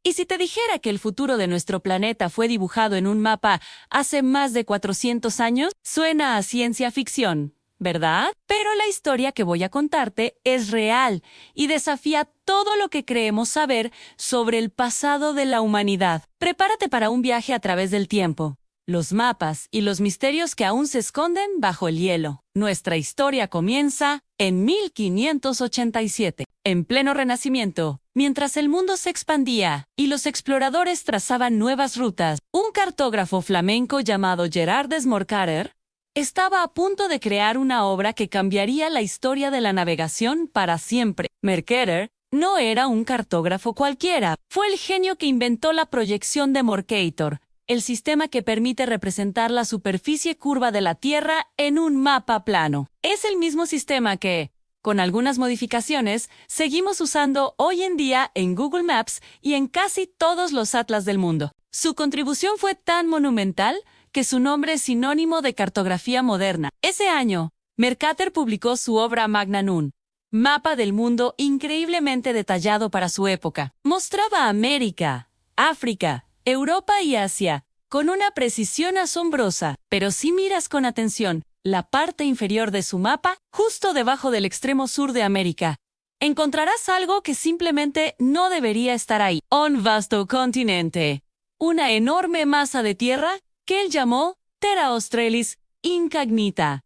¿Y si te dijera que el futuro de nuestro planeta fue dibujado en un mapa hace más de 400 años? Suena a ciencia ficción, ¿verdad? Pero la historia que voy a contarte es real y desafía todo lo que creemos saber sobre el pasado de la humanidad. Prepárate para un viaje a través del tiempo, los mapas y los misterios que aún se esconden bajo el hielo. Nuestra historia comienza en 1587, en pleno Renacimiento. Mientras el mundo se expandía y los exploradores trazaban nuevas rutas, un cartógrafo flamenco llamado Gerard de Morcarer estaba a punto de crear una obra que cambiaría la historia de la navegación para siempre. Mercader no era un cartógrafo cualquiera, fue el genio que inventó la proyección de Mercator, el sistema que permite representar la superficie curva de la Tierra en un mapa plano. Es el mismo sistema que, con algunas modificaciones, seguimos usando hoy en día en Google Maps y en casi todos los atlas del mundo. Su contribución fue tan monumental que su nombre es sinónimo de cartografía moderna. Ese año, Mercator publicó su obra Magna Nun, mapa del mundo increíblemente detallado para su época. Mostraba América, África, Europa y Asia con una precisión asombrosa, pero si miras con atención la parte inferior de su mapa, justo debajo del extremo sur de América, encontrarás algo que simplemente no debería estar ahí. Un vasto continente, una enorme masa de tierra que él llamó Terra Australis Incognita,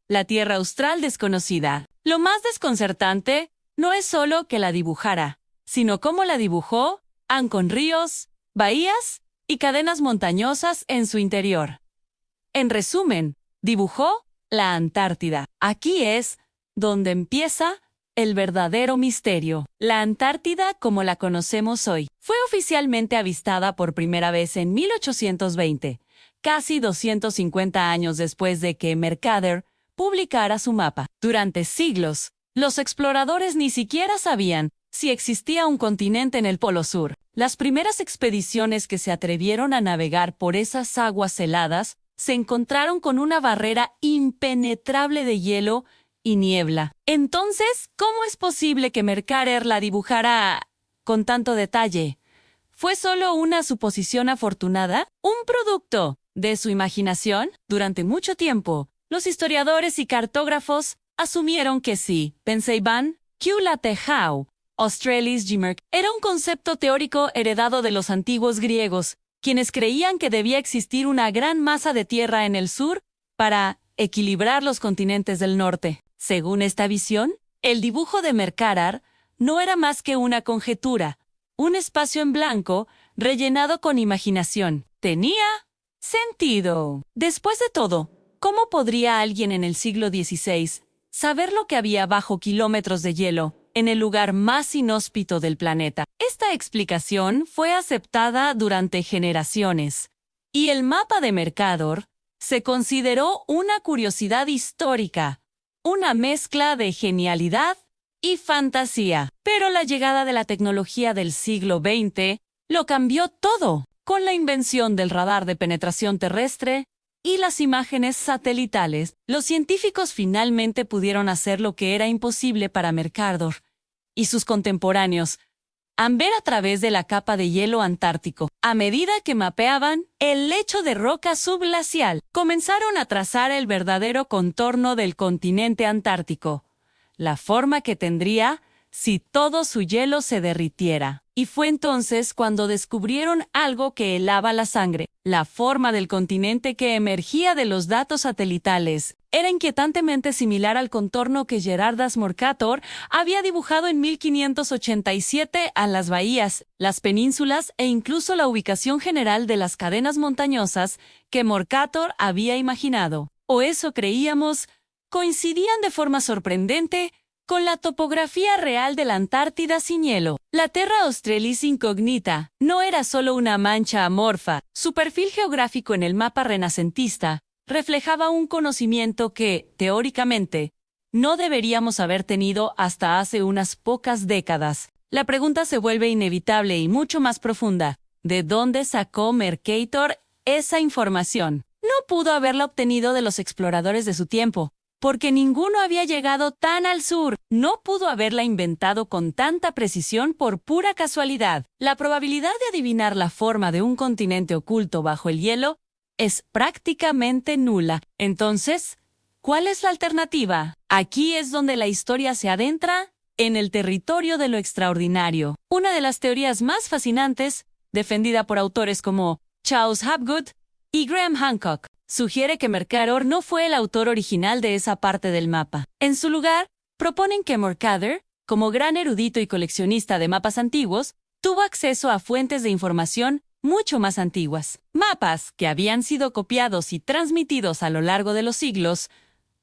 la tierra austral desconocida. Lo más desconcertante no es solo que la dibujara, sino cómo la dibujó, con ríos, bahías y cadenas montañosas en su interior. En resumen, dibujó la Antártida. Aquí es donde empieza el verdadero misterio. La Antártida, como la conocemos hoy, fue oficialmente avistada por primera vez en 1820, casi 250 años después de que Mercader publicara su mapa. Durante siglos, los exploradores ni siquiera sabían si existía un continente en el Polo Sur. Las primeras expediciones que se atrevieron a navegar por esas aguas heladas se encontraron con una barrera impenetrable de hielo y niebla. Entonces, ¿cómo es posible que Mercader la dibujara con tanto detalle? ¿Fue solo una suposición afortunada? ¿Un producto de su imaginación? Durante mucho tiempo, los historiadores y cartógrafos asumieron que sí. Pensaban que la Tejao Australis Gmerc era un concepto teórico heredado de los antiguos griegos, quienes creían que debía existir una gran masa de tierra en el sur para equilibrar los continentes del norte. Según esta visión, el dibujo de Mercader no era más que una conjetura, un espacio en blanco rellenado con imaginación. Tenía sentido. Después de todo, ¿cómo podría alguien en el siglo XVI saber lo que había bajo kilómetros de hielo en el lugar más inhóspito del planeta? Esta explicación fue aceptada durante generaciones, y el mapa de Mercator se consideró una curiosidad histórica, una mezcla de genialidad y fantasía. Pero la llegada de la tecnología del siglo XX lo cambió todo, con la invención del radar de penetración terrestre y las imágenes satelitales. Los científicos finalmente pudieron hacer lo que era imposible para Mercator y sus contemporáneos, ver a través de la capa de hielo antártico. A medida que mapeaban el lecho de roca subglacial, comenzaron a trazar el verdadero contorno del continente antártico, la forma que tendría si todo su hielo se derritiera. Y fue entonces cuando descubrieron algo que helaba la sangre. La forma del continente que emergía de los datos satelitales era inquietantemente similar al contorno que Gerard de Mercator había dibujado en 1587 a las bahías, las penínsulas e incluso la ubicación general de las cadenas montañosas que Mercator había imaginado. O eso creíamos, coincidían de forma sorprendente con la topografía real de la Antártida sin hielo. La Terra Australis Incognita no era solo una mancha amorfa. Su perfil geográfico en el mapa renacentista reflejaba un conocimiento que, teóricamente, no deberíamos haber tenido hasta hace unas pocas décadas. La pregunta se vuelve inevitable y mucho más profunda. ¿De dónde sacó Mercator esa información? No pudo haberla obtenido de los exploradores de su tiempo. porque ninguno había llegado tan al sur. No pudo haberla inventado con tanta precisión por pura casualidad. La probabilidad de adivinar la forma de un continente oculto bajo el hielo es prácticamente nula. Entonces, ¿cuál es la alternativa? Aquí es donde la historia se adentra en el territorio de lo extraordinario. Una de las teorías más fascinantes, defendida por autores como Charles Hapgood y Graham Hancock, sugiere que Mercator no fue el autor original de esa parte del mapa. En su lugar, proponen que Mercator, como gran erudito y coleccionista de mapas antiguos, tuvo acceso a fuentes de información mucho más antiguas. Mapas que habían sido copiados y transmitidos a lo largo de los siglos,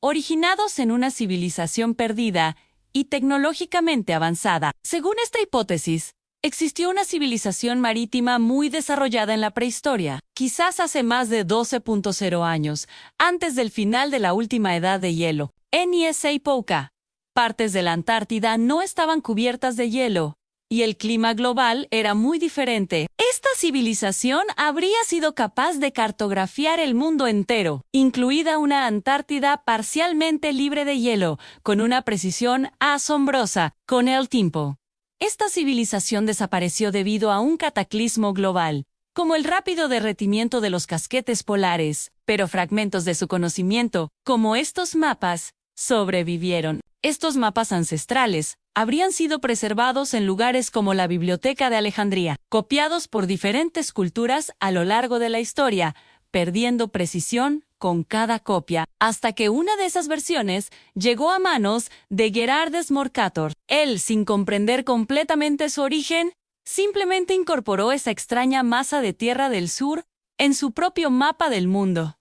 originados en una civilización perdida y tecnológicamente avanzada. Según esta hipótesis, existió una civilización marítima muy desarrollada en la prehistoria, quizás hace más de 12.0 años, antes del final de la última edad de hielo. En esa época, partes de la Antártida no estaban cubiertas de hielo, y el clima global era muy diferente. Esta civilización habría sido capaz de cartografiar el mundo entero, incluida una Antártida parcialmente libre de hielo, con una precisión asombrosa, con el tiempo. Esta civilización desapareció debido a un cataclismo global, como el rápido derretimiento de los casquetes polares, pero fragmentos de su conocimiento, como estos mapas, sobrevivieron. Estos mapas ancestrales habrían sido preservados en lugares como la Biblioteca de Alejandría, copiados por diferentes culturas a lo largo de la historia, perdiendo precisión con cada copia, hasta que una de esas versiones llegó a manos de Gerardus Mercator. Él, sin comprender completamente su origen, simplemente incorporó esa extraña masa de tierra del sur en su propio mapa del mundo.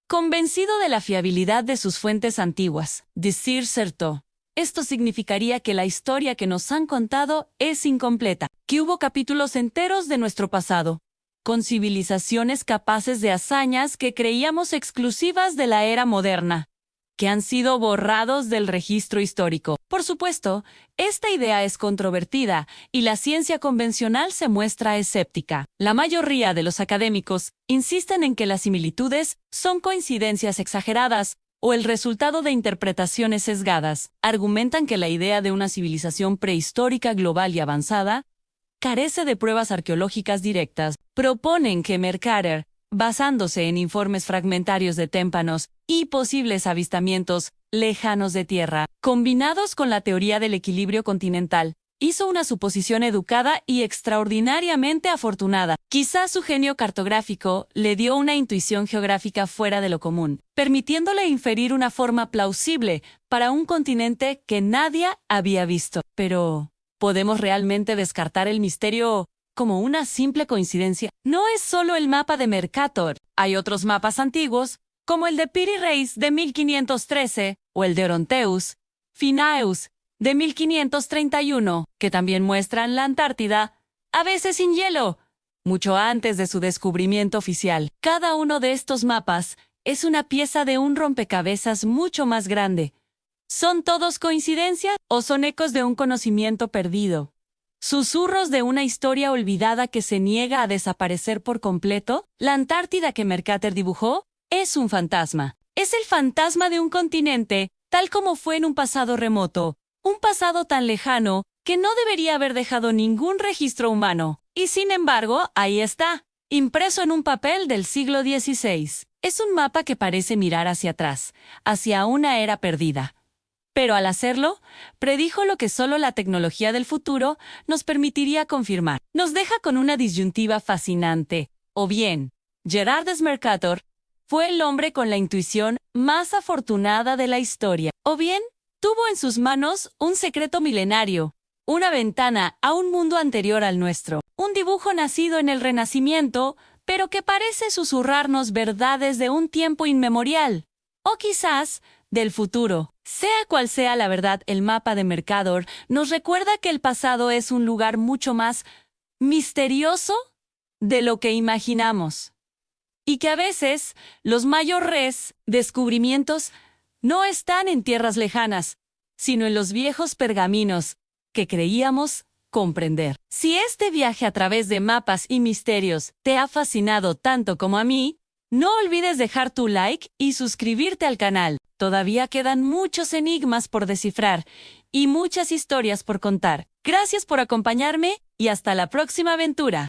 Convencido de la fiabilidad de sus fuentes antiguas, disertó. Esto significaría que la historia que nos han contado es incompleta, que hubo capítulos enteros de nuestro pasado, con civilizaciones capaces de hazañas que creíamos exclusivas de la era moderna, que han sido borrados del registro histórico. Por supuesto, esta idea es controvertida y la ciencia convencional se muestra escéptica. La mayoría de los académicos insisten en que las similitudes son coincidencias exageradas o el resultado de interpretaciones sesgadas. Argumentan que la idea de una civilización prehistórica global y avanzada carece de pruebas arqueológicas directas. Proponen que Mercator, basándose en informes fragmentarios de témpanos y posibles avistamientos lejanos de tierra, combinados con la teoría del equilibrio continental, hizo una suposición educada y extraordinariamente afortunada. Quizás su genio cartográfico le dio una intuición geográfica fuera de lo común, permitiéndole inferir una forma plausible para un continente que nadie había visto. Pero, ¿podemos realmente descartar el misterio como una simple coincidencia? No es solo el mapa de Mercator. Hay otros mapas antiguos, como el de Piri Reis de 1513 o el de Oronteus Finaeus de 1531, que también muestran la Antártida, a veces sin hielo, mucho antes de su descubrimiento oficial. Cada uno de estos mapas es una pieza de un rompecabezas mucho más grande. ¿Son todos coincidencia o son ecos de un conocimiento perdido? ¿Susurros de una historia olvidada que se niega a desaparecer por completo? La Antártida que Mercator dibujó es un fantasma. Es el fantasma de un continente, tal como fue en un pasado remoto, un pasado tan lejano que no debería haber dejado ningún registro humano. Y sin embargo, ahí está, impreso en un papel del siglo XVI. Es un mapa que parece mirar hacia atrás, hacia una era perdida. Pero al hacerlo, predijo lo que solo la tecnología del futuro nos permitiría confirmar. Nos deja con una disyuntiva fascinante. O bien, Gerardus Mercator fue el hombre con la intuición más afortunada de la historia. O bien, tuvo en sus manos un secreto milenario, una ventana a un mundo anterior al nuestro. Un dibujo nacido en el Renacimiento, pero que parece susurrarnos verdades de un tiempo inmemorial. O quizás del futuro. Sea cual sea la verdad, el mapa de Mercator nos recuerda que el pasado es un lugar mucho más misterioso de lo que imaginamos. Y que a veces los mayores descubrimientos no están en tierras lejanas, sino en los viejos pergaminos que creíamos comprender. Si este viaje a través de mapas y misterios te ha fascinado tanto como a mí, no olvides dejar tu like y suscribirte al canal. Todavía quedan muchos enigmas por descifrar y muchas historias por contar. Gracias por acompañarme y hasta la próxima aventura.